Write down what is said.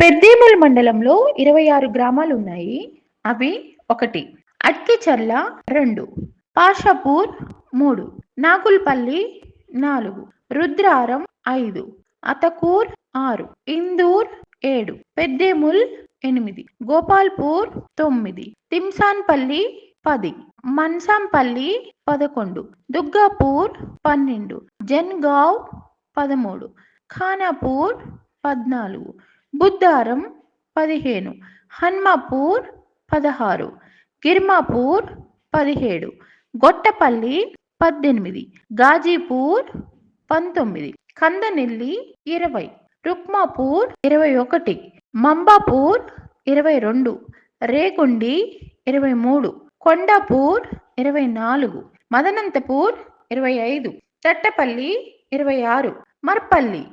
పెద్దేముల్ మండలంలో 26 గ్రామాలు ఉన్నాయి. అవి 1 అట్కిచర్ల 2, పాషాపూర్ 3, నాగుల్పల్లి 4, రుద్రారం 5, అతకూర్ 6, ఇందూర్ 7, పెద్దేముల్ 8, గోపాల్పూర్ 9, తిమ్సాన్పల్లి 10, మన్సాంపల్లి 11, దుగ్గాపూర్ 12, జన్గావ్ 13, ఖానాపూర్ 14, బుద్దారం 15, హన్మాపూర్ 16, గిర్మాపూర్ 17, గొట్టపల్లి 18, గాజీపూర్ 19, కందనెల్లి 20, రుక్మాపూర్ 21, మంబాపూర్ 22, రేగుండి 23, కొండాపూర్ 24, మదనంతపూర్ 25, తట్టపల్లి 26, మర్పల్లి